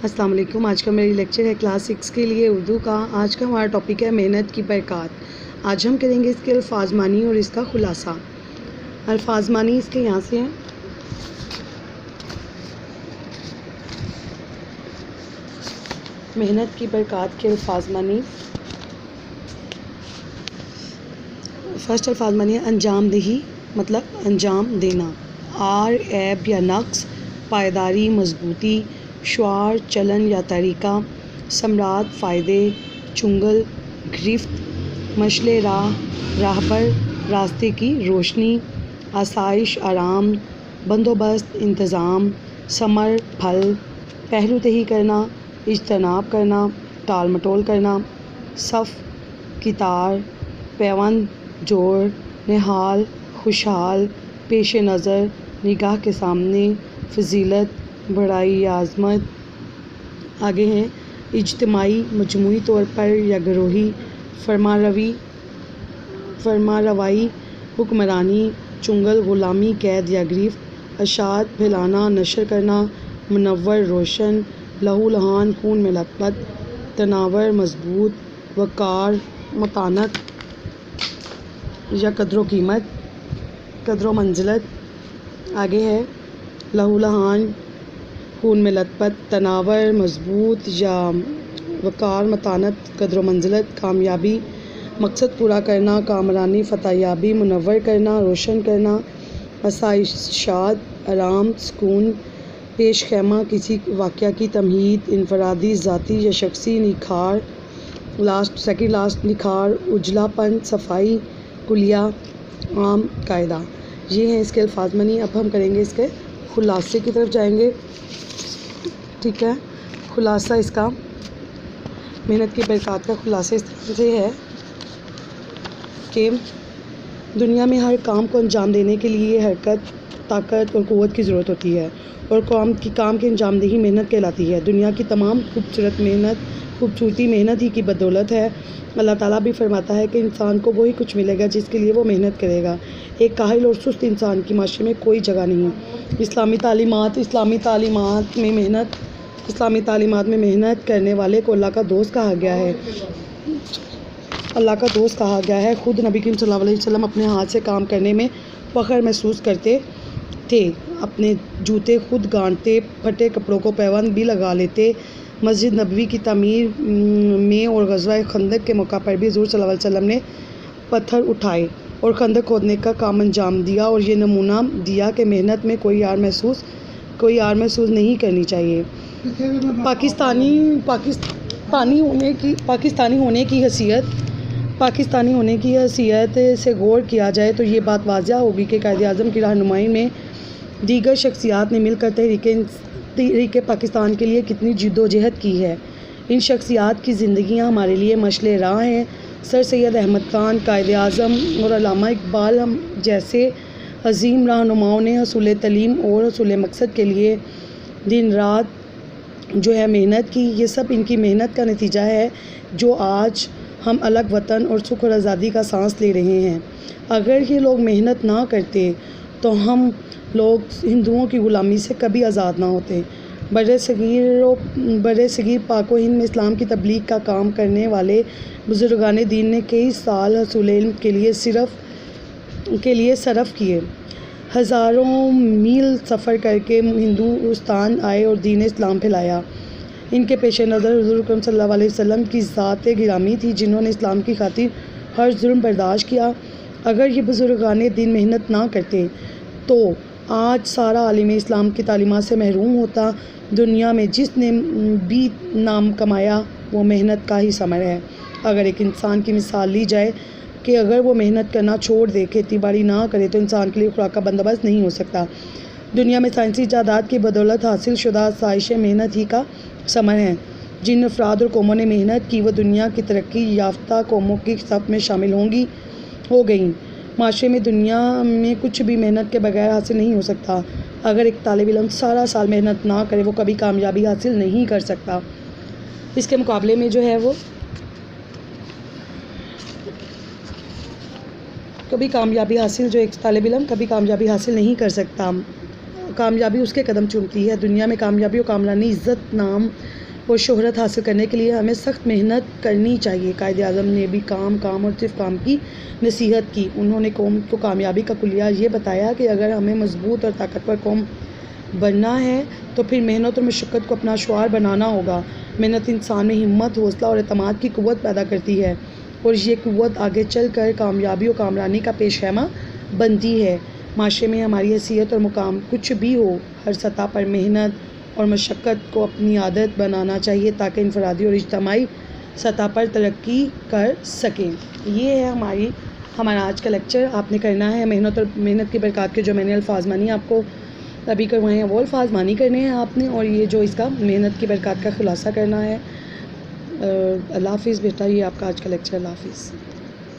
السلام علیکم۔ آج کا میری لیکچر ہے کلاس 6 کے لیے اردو کا۔ آج کا ہمارا ٹاپک ہے محنت کی برکات۔ آج ہم کریں گے اس کے الفاظ معنی اور اس کا خلاصہ۔ الفاظ معنی اس کے یہاں سے ہیں۔ محنت کی برکات کے الفاظ معنی۔ فرسٹ الفاظ معنی ہے انجام دہی، مطلب انجام دینا، عار عیب یا نقص، پائیداری مضبوطی، شعار چلن یا طریقہ، ثمرات فائدے، چنگل گرفت، مشعل راہ راہبر راستے کی روشنی، آسائش آرام، بندوبست انتظام، ثمر پھل، پہلو تہی کرنا، اجتناب کرنا، ٹال مٹول کرنا، صف قطار، پیوند جوڑ، نہال خوشحال، پیش نظر نگاہ کے سامنے، فضیلت بڑائی یا عظمت۔ آگے ہیں اجتماعی مجموعی طور پر یا گروہی، فرما روائی حکمرانی، چنگل غلامی قید یا گرفت، اشاعت پھیلانا نشر کرنا، منور روشن، لہو لہان خون میں لت پت، تناور مضبوط، وقار متانت یا قدر و قیمت، قدر و منزلت۔ آگے ہے لہو لہان خون میں لت پت، تناور مضبوط یا وقار متانت، قدر و منزلت، کامیابی مقصد پورا کرنا، کامرانی فتح یابی، منور کرنا روشن کرنا، آسائشات آرام سکون، پیش خیمہ کسی واقعہ کی تمہید، انفرادی ذاتی یا شخصی، نکھار لاسٹ نکھار، اجلا پن صفائی، کلیہ عام قاعدہ۔ یہ ہیں اس کے الفاظ معنی۔ اب ہم کریں گے اس کے خلاصے کی طرف جائیں گے۔ ٹھیک ہے، خلاصہ اس کا محنت کی برکات کا خلاصہ اس طرح سے ہے کہ دنیا میں ہر کام کو انجام دینے کے لیے حرکت طاقت اور قوت کی ضرورت ہوتی ہے، اور کام کی انجام دہی محنت کہلاتی ہے۔ دنیا کی تمام خوبصورتی محنت ہی کی بدولت ہے۔ اللہ تعالیٰ بھی فرماتا ہے کہ انسان کو وہی کچھ ملے گا جس کے لیے وہ محنت کرے گا۔ ایک کاہل اور سست انسان کی معاشرے میں کوئی جگہ نہیں۔ اسلامی تعلیمات میں محنت کرنے والے کو اللہ کا دوست کہا گیا ہے۔ خود نبی کریم صلی اللہ علیہ وسلم اپنے ہاتھ سے کام کرنے میں فخر محسوس کرتے تھے۔ اپنے جوتے خود گانٹھتے، پھٹے کپڑوں کو پیوند بھی لگا لیتے۔ مسجد نبوی کی تعمیر میں اور غزوہ خندق کے موقع پر بھی حضور صلی اللہ علیہ وسلم نے پتھر اٹھائے اور خندق کھودنے کا کام انجام دیا، اور یہ نمونہ دیا کہ محنت میں کوئی یار محسوس نہیں کرنی چاہیے۔ پاکستانی ہونے کی حیثیت سے غور کیا جائے تو یہ بات واضح ہوگی کہ قائد اعظم کی رہنمائی میں دیگر شخصیات نے مل کر تحریک پاکستان کے لیے کتنی جد و جہد کی ہے۔ ان شخصیات کی زندگیاں ہمارے لیے مشعل راہ ہیں۔ سر سید احمد خان، قائد اعظم اور علامہ اقبال جیسے عظیم رہنماؤں نے حصول تعلیم اور حصول مقصد کے لیے دن رات محنت کی۔ یہ سب ان کی محنت کا نتیجہ ہے جو آج ہم الگ وطن اور سکھ اور آزادی کا سانس لے رہے ہیں۔ اگر یہ لوگ محنت نہ کرتے تو ہم لوگ ہندوؤں کی غلامی سے کبھی آزاد نہ ہوتے۔ برصغیر پاک و ہند میں اسلام کی تبلیغ کا کام کرنے والے بزرگان دین نے کئی سال حصول علم کے لیے صرف کیے، ہزاروں میل سفر کر کے ہندوستان آئے اور دین اسلام پھیلایا۔ ان کے پیش نظر حضور اکرم صلی اللہ علیہ وسلم کی ذات گرامی تھی جنہوں نے اسلام کی خاطر ہر ظلم برداشت کیا۔ اگر یہ بزرگان دین محنت نہ کرتے تو آج سارا عالم اسلام کی تعلیمات سے محروم ہوتا۔ دنیا میں جس نے بھی نام کمایا وہ محنت کا ہی ثمر ہے۔ اگر ایک انسان کی مثال لی جائے کہ اگر وہ محنت کرنا چھوڑ دے، کھیتی باڑی نہ کرے تو انسان کے لیے خوراک کا بندوبست نہیں ہو سکتا۔ دنیا میں سائنسی ایجادات کی بدولت حاصل شدہ آسائشیں محنت ہی کا ثمر ہیں۔ جن افراد اور قوموں نے محنت کی وہ دنیا کی ترقی یافتہ قوموں کی صف میں شامل ہو گئیں۔ معاشرے میں دنیا میں کچھ بھی محنت کے بغیر حاصل نہیں ہو سکتا۔ اگر ایک طالب علم سارا سال محنت نہ کرے وہ کبھی کامیابی حاصل نہیں کر سکتا۔ اس کے مقابلے میں ایک طالب علم کبھی کامیابی حاصل نہیں کر سکتا۔ کامیابی اس کے قدم چومتی ہے۔ دنیا میں کامیابی اور کامرانی، عزت، نام اور شہرت حاصل کرنے کے لیے ہمیں سخت محنت کرنی چاہیے۔ قائد اعظم نے بھی کام اور صرف کام کی نصیحت کی۔ انہوں نے قوم کو کامیابی کا کلیہ یہ بتایا کہ اگر ہمیں مضبوط اور طاقتور قوم بننا ہے تو پھر محنت اور مشقت کو اپنا شعار بنانا ہوگا۔ محنت انسان میں ہمت، حوصلہ اور اعتماد کی قوت پیدا کرتی ہے اور یہ قوت آگے چل کر کامیابی اور کامرانی کا پیش خیمہ بنتی ہے۔ معاشرے میں ہماری حیثیت اور مقام کچھ بھی ہو، ہر سطح پر محنت اور مشقت کو اپنی عادت بنانا چاہیے تاکہ انفرادی اور اجتماعی سطح پر ترقی کر سکیں۔ یہ ہے ہمارا آج کا لیکچر۔ آپ نے کرنا ہے محنت کی برکات کے جو میں نے الفاظ مانی آپ کو ابھی کروائے ہیں وہ الفاظ مانی کرنے ہیں آپ نے، اور یہ جو اس کا محنت کی برکات کا خلاصہ کرنا ہے۔ اللہ حافظ بیٹا، یہ آپ کا آج کا لیکچر۔ اللہ حافظ۔